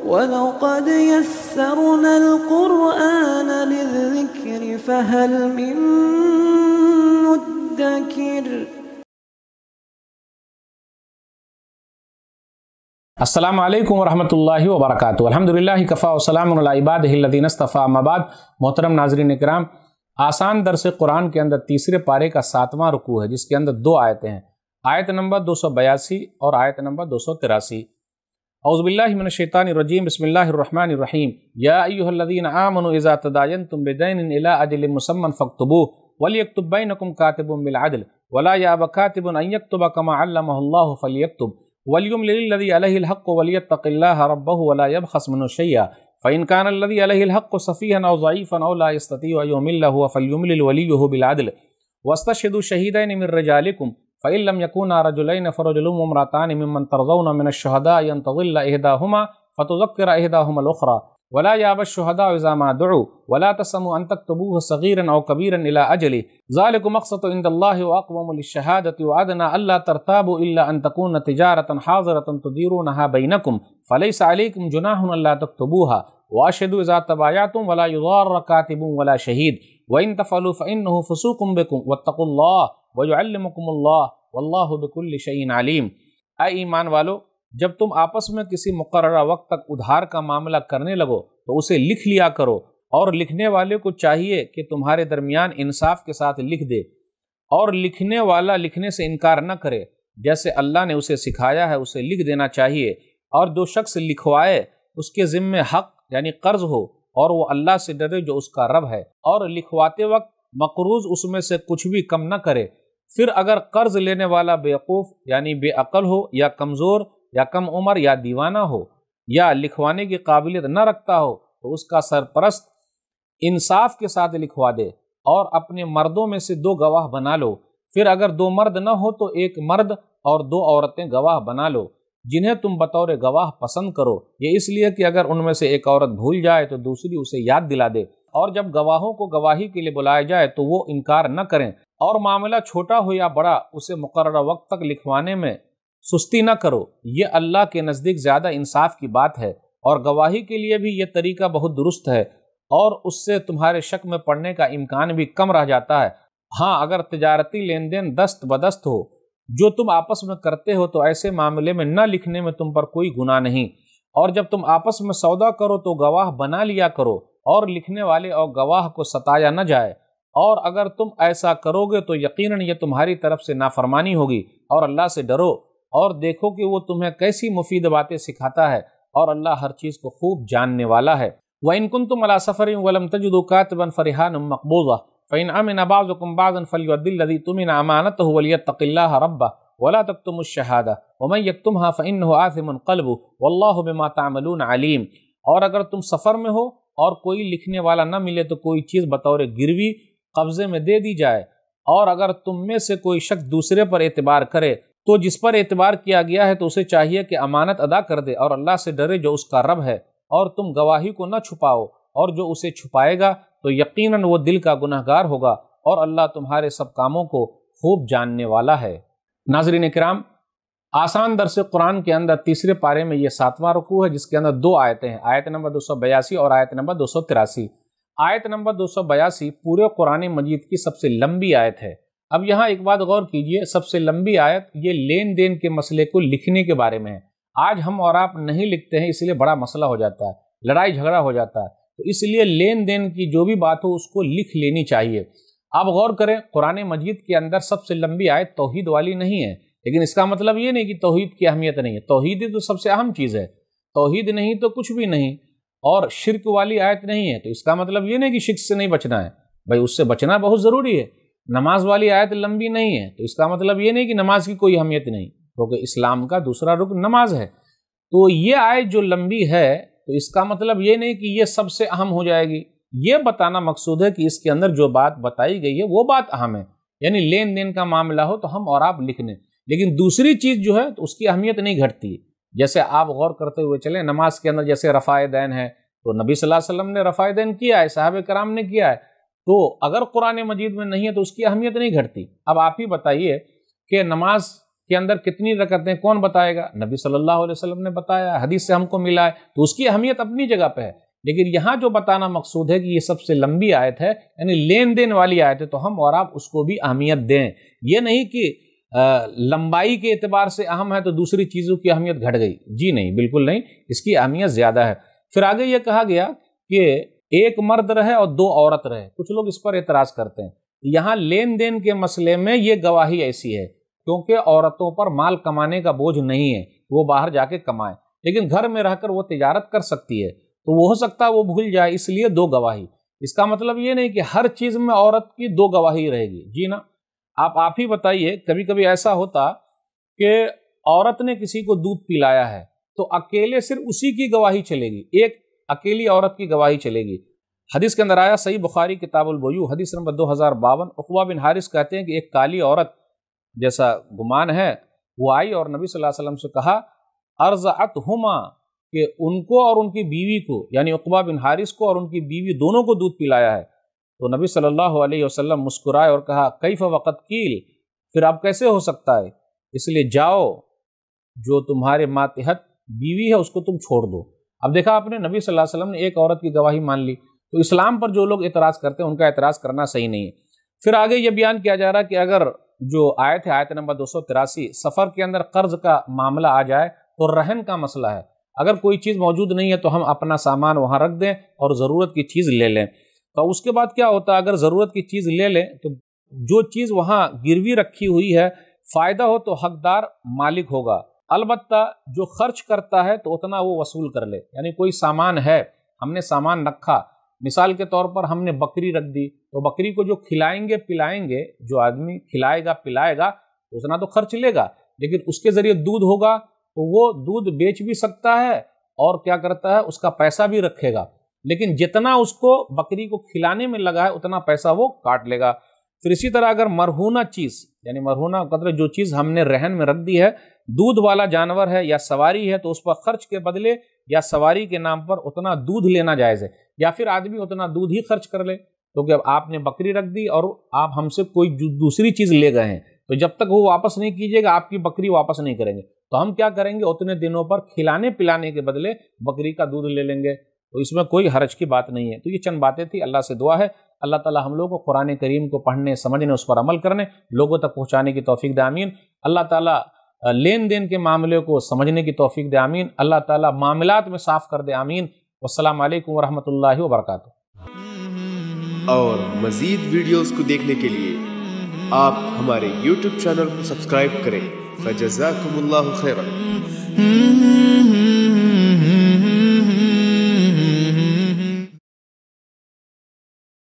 وَلَقَدْ يَسَّرْنَا الْقُرْآنَ لِلذِّكْرِ فَهَلْ مِن مُّدَّكِرٍ۔ السلام علیکم ورحمۃ اللہ وبرکاتہ۔ الحمدللہ کفا وسلام علی عبادہ الذین اصطفیٰ، اما بعد۔ محترم ناظرین کرام، آسان درس قرآن کے اندر تیسرے پارے کا 7واں رکوع ہے، جس کے اندر 2 آیتیں ہیں، آیت نمبر 282 اور آیت نمبر 283۔ اعوذ باللہ من الشیطان الرجیم، بسم اللہ الرحمن الرحیم۔ یا ایھا الذین آمنوا اذا تداینتم بدین الی اجل مسمی فاکتبوہ ولیکتب بینکم کاتب بالعدل ولا یأب کاتب ان یکتب کما علمہ اللہ فلیکتب وَلْيُمْلِلِ الَّذِي عَلَيْهِ الْحَقُّ وَلْيَتَّقِ اللَّهَ رَبَّهُ وَلَا يَبْخَسْ مِنْهُ شَيْئًا فَإِنْ كَانَ الَّذِي عَلَيْهِ الْحَقُّ سَفِيهًا أَوْ ضَعِيفًا أَوْ لَا يَسْتَطِيعُ أَنْ يُمِلَّ هُوَ فَلْيُمْلِلْ وَلِيُّهُ بِالْعَدْلِ وَاسْتَشْهِدُوا شَهِيدَيْنِ مِنْ رِجَالِكُمْ فَإِنْ لَمْ يَكُونَا رَجُلَيْنِ فَرَجُلٌ وَامْرَأَتَانِ مِمَّنْ تَرْضَوْنَ مِنَ الشُّهَدَاءِ أَنْ تَضِلَّ إِحْدَاهُمَا فَتُذَكِّرَ إِحْدَاهُمَا الْأُخْرَى ولا يأبى الشهداء إذا ما دعوا ولا تسأموا أن تكتبوه صغيرا أو كبيرا إلى أجله ذلكم أقسط عند الله وأقوم للشهادة وأدنى ألا ترتابوا إلا أن تكون تجارة حاضرة تديرونها بينكم فليس عليكم جناح ألا تكتبوها وأشهدوا إذا تبايعتم ولا يضار كاتب ولا شهيد وإن تفعلوا فإنه فسوق بكم واتقوا الله ويعلمكم الله والله بكل شيء عليم۔ اے ایمان والو، جب تم آپس میں کسی مقررہ وقت تک ادھار کا معاملہ کرنے لگو تو اسے لکھ لیا کرو، اور لکھنے والے کو چاہیے کہ تمہارے درمیان انصاف کے ساتھ لکھ دے، اور لکھنے والا لکھنے سے انکار نہ کرے، جیسے اللہ نے اسے سکھایا ہے اسے لکھ دینا چاہیے، اور جو شخص لکھوائے اس کے ذمے حق یعنی قرض ہو، اور وہ اللہ سے ڈرے جو اس کا رب ہے، اور لکھواتے وقت مقروض اس میں سے کچھ بھی کم نہ کرے۔ پھر اگر قرض لینے والا بیوقوف یعنی بے عقل ہو، یا کمزور، یا کم عمر، یا دیوانہ ہو، یا لکھوانے کی قابلیت نہ رکھتا ہو، تو اس کا سرپرست انصاف کے ساتھ لکھوا دے، اور اپنے مردوں میں سے 2 گواہ بنا لو۔ پھر اگر 2 مرد نہ ہو تو 1 مرد اور 2 عورتیں گواہ بنا لو، جنہیں تم بطور گواہ پسند کرو، یہ اس لیے کہ اگر ان میں سے 1 عورت بھول جائے تو دوسری اسے یاد دلا دے، اور جب گواہوں کو گواہی کے لیے بلایا جائے تو وہ انکار نہ کریں، اور معاملہ چھوٹا ہو یا بڑا اسے مقررہ وقت تک لکھوانے میں سستی نہ کرو، یہ اللہ کے نزدیک زیادہ انصاف کی بات ہے، اور گواہی کے لیے بھی یہ طریقہ بہت درست ہے، اور اس سے تمہارے شک میں پڑنے کا امکان بھی کم رہ جاتا ہے۔ ہاں، اگر تجارتی لین دین دست بدست ہو جو تم آپس میں کرتے ہو تو ایسے معاملے میں نہ لکھنے میں تم پر کوئی گناہ نہیں، اور جب تم آپس میں سودا کرو تو گواہ بنا لیا کرو، اور لکھنے والے اور گواہ کو ستایا نہ جائے، اور اگر تم ایسا کرو گے تو یقیناً یہ تمہاری طرف سے نافرمانی ہوگی، اور اللہ سے ڈرو اور دیکھو کہ وہ تمہیں کیسی مفید باتیں سکھاتا ہے، اور اللہ ہر چیز کو خوب جاننے والا ہے۔ وَإِن كُنتُمْ عَلَىٰ سَفَرٍ وَلَمْ تَجِدُوا كَاتِبًا فَرِهَانٌ مَّقْبُوضَةٌ فَإِنْ أَمِنَ بَعْضُكُمْ بَعْضًا فَلْيُؤَدِّ الَّذِي اؤْتُمِنَ أَمَانَتَهُ وَلْيَتَّقِ اللَّهَ رَبَّهُ وَلَا تَكْتُمُوا الشَّهَادَةَ وَمَن يَكْتُمْهَا فَإِنَّهُ آثِمٌ قَلْبُهُ وَاللَّهُ بِمَا تَعْمَلُونَ عَلِيمٌ۔ اور اگر تم سفر میں ہو اور کوئی لکھنے والا نہ ملے تو کوئی چیز بطور گروی قبضے میں دے دی جائے، اور اگر تم میں سے کوئی شخص دوسرے پر اعتبار کرے تو جس پر اعتبار کیا گیا ہے تو اسے چاہیے کہ امانت ادا کر دے، اور اللہ سے ڈرے جو اس کا رب ہے، اور تم گواہی کو نہ چھپاؤ، اور جو اسے چھپائے گا تو یقیناً وہ دل کا گنہگار ہوگا، اور اللہ تمہارے سب کاموں کو خوب جاننے والا ہے۔ ناظرین کرام، آسان درس قرآن کے اندر تیسرے پارے میں یہ 7واں رکوع ہے، جس کے اندر 2 آیتیں ہیں، آیت نمبر 282 اور آیت نمبر 283۔ آیت نمبر 282 پورے قرآن مجید کی سب سے لمبی آیت ہے۔ اب یہاں ایک بات غور کیجئے، سب سے لمبی آیت یہ لین دین کے مسئلے کو لکھنے کے بارے میں ہے۔ آج ہم اور آپ نہیں لکھتے ہیں، اس لیے بڑا مسئلہ ہو جاتا ہے، لڑائی جھگڑا ہو جاتا ہے، تو اس لیے لین دین کی جو بھی بات ہو اس کو لکھ لینی چاہیے۔ آپ غور کریں، قرآن مجید کے اندر سب سے لمبی آیت توحید والی نہیں ہے، لیکن اس کا مطلب یہ نہیں کہ توحید کی اہمیت نہیں ہے، توحید تو سب سے اہم چیز ہے، توحید نہیں تو کچھ بھی نہیں، اور شرک والی آیت نہیں ہے تو اس کا مطلب یہ نہیں کہ شرک سے نہیں بچنا ہے، بھائی اس سے بچنا بہت ضروری ہے۔ نماز والی آیت لمبی نہیں ہے تو اس کا مطلب یہ نہیں کہ نماز کی کوئی اہمیت نہیں، کیونکہ اسلام کا دوسرا رکن نماز ہے۔ تو یہ آیت جو لمبی ہے تو اس کا مطلب یہ نہیں کہ یہ سب سے اہم ہو جائے گی، یہ بتانا مقصود ہے کہ اس کے اندر جو بات بتائی گئی ہے وہ بات اہم ہے، یعنی لین دین کا معاملہ ہو تو ہم اور آپ لکھ لیں، لیکن دوسری چیز جو ہے تو اس کی اہمیت نہیں گھٹتی۔ جیسے آپ غور کرتے ہوئے چلیں، نماز کے اندر جیسے رفع دین ہے تو نبی صلی اللہ علیہ وسلم نے رفع دین کیا ہے، صحابہ کرام نے کیا ہے، تو اگر قرآن مجید میں نہیں ہے تو اس کی اہمیت نہیں گھٹتی۔ اب آپ ہی بتائیے کہ نماز کے اندر کتنی رکعتیں کون بتائے گا؟ نبی صلی اللہ علیہ وسلم نے بتایا، حدیث سے ہم کو ملا ہے، تو اس کی اہمیت اپنی جگہ پہ ہے۔ لیکن یہاں جو بتانا مقصود ہے کہ یہ سب سے لمبی آیت ہے، یعنی لین دین والی آیت ہے، تو ہم اور آپ اس کو بھی اہمیت دیں۔ یہ نہیں کہ لمبائی کے اعتبار سے اہم ہے تو دوسری چیزوں کی اہمیت گھٹ گئی، جی نہیں، بالکل نہیں، اس کی اہمیت زیادہ ہے۔ پھر آگے یہ کہا گیا کہ ایک مرد رہے اور دو عورت رہے۔ کچھ لوگ اس پر اعتراض کرتے ہیں۔ یہاں لین دین کے مسئلے میں یہ گواہی ایسی ہے کیونکہ عورتوں پر مال کمانے کا بوجھ نہیں ہے، وہ باہر جا کے کمائیں، لیکن گھر میں رہ کر وہ تجارت کر سکتی ہے، تو وہ ہو سکتا ہے وہ بھول جائے، اس لیے دو گواہی۔ اس کا مطلب یہ نہیں کہ ہر چیز میں عورت کی دو گواہی رہے گی، جی نا۔ آپ ہی بتائیے، کبھی کبھی ایسا ہوتا کہ عورت نے کسی کو دودھ پلایا ہے تو اکیلے صرف اسی کی گواہی چلے گی، ایک اکیلی عورت کی گواہی چلے گی۔ حدیث کے اندر آیا، صحیح بخاری کتاب البیوع حدیث نمبر 2052، عقبہ بن حارث کہتے ہیں کہ ایک کالی عورت جیسا گمان ہے وہ آئی اور نبی صلی اللہ علیہ وسلم سے کہا ارضعتہما، کہ ان کو اور ان کی بیوی کو، یعنی عقبہ بن حارث کو اور ان کی بیوی دونوں کو دودھ پلایا ہے۔ تو نبی صلی اللہ علیہ وسلم مسکرائے اور کہا کیف وقد قیل، پھر اب کیسے ہو سکتا ہے، اس لیے جاؤ جو تمہارے ماتحت بیوی ہے اس کو تم چھوڑ دو۔ اب دیکھا آپ نے، نبی صلی اللہ علیہ وسلم نے ایک عورت کی گواہی مان لی۔ تو اسلام پر جو لوگ اعتراض کرتے ہیں ان کا اعتراض کرنا صحیح نہیں ہے۔ پھر آگے یہ بیان کیا جا رہا ہے کہ اگر جو آیت ہے، آیت نمبر 283، سفر کے اندر قرض کا معاملہ آ جائے تو رہن کا مسئلہ ہے، اگر کوئی چیز موجود نہیں ہے تو ہم اپنا سامان وہاں رکھ دیں اور ضرورت کی چیز لے لیں۔ تو اس کے بعد کیا ہوتا ہے، اگر ضرورت کی چیز لے لیں تو جو چیز وہاں گروی رکھی ہوئی ہے فائدہ ہو تو حقدار مالک ہوگا، البتہ جو خرچ کرتا ہے تو اتنا وہ وصول کر لے۔ یعنی کوئی سامان ہے، ہم نے سامان رکھا، مثال کے طور پر ہم نے بکری رکھ دی، تو بکری کو جو کھلائیں گے پلائیں گے، جو آدمی کھلائے گا پلائے گا اتنا تو خرچ لے گا، لیکن اس کے ذریعے دودھ ہوگا تو وہ دودھ بیچ بھی سکتا ہے اور کیا کرتا ہے، اس کا پیسہ بھی رکھے گا، لیکن جتنا اس کو بکری کو کھلانے میں لگا ہے اتنا پیسہ وہ کاٹ لے گا۔ پھر اسی طرح اگر مرہونہ چیز، یعنی مرہونہ قدر جو چیز ہم نے رہن میں رکھ دی ہے، دودھ والا جانور ہے یا سواری ہے، تو اس پر خرچ کے بدلے یا سواری کے نام پر اتنا دودھ لینا جائز ہے، یا پھر آدمی اتنا دودھ ہی خرچ کر لے، کیونکہ اب آپ نے بکری رکھ دی اور آپ ہم سے کوئی دوسری چیز لے گئے ہیں، تو جب تک وہ واپس نہیں کیجیے گا آپ کی بکری واپس نہیں کریں گے، تو ہم کیا کریں گے، اتنے دنوں پر کھلانے پلانے کے بدلے بکری کا دودھ لے لیں گے، تو اس میں کوئی حرج کی بات نہیں ہے۔ تو یہ چند باتیں تھی، اللہ سے دعا ہے اللہ تعالی ہم لوگوں کو قرآن کریم کو پڑھنے، سمجھنے، اس پر عمل کرنے، لوگوں تک پہنچانے کی توفیق دے، آمین۔ اللہ تعالی لین دین کے معاملے کو سمجھنے کی توفیق دے، آمین۔ اللہ تعالی معاملات میں صاف کر دے، آمین۔ والسلام علیکم ورحمۃ اللہ وبرکاتہ۔ اور مزید ویڈیوز کو دیکھنے کے لیے آپ ہمارے YouTube چینل کو سبسکرائب کریں۔ فجزاکم اللہ خیرا۔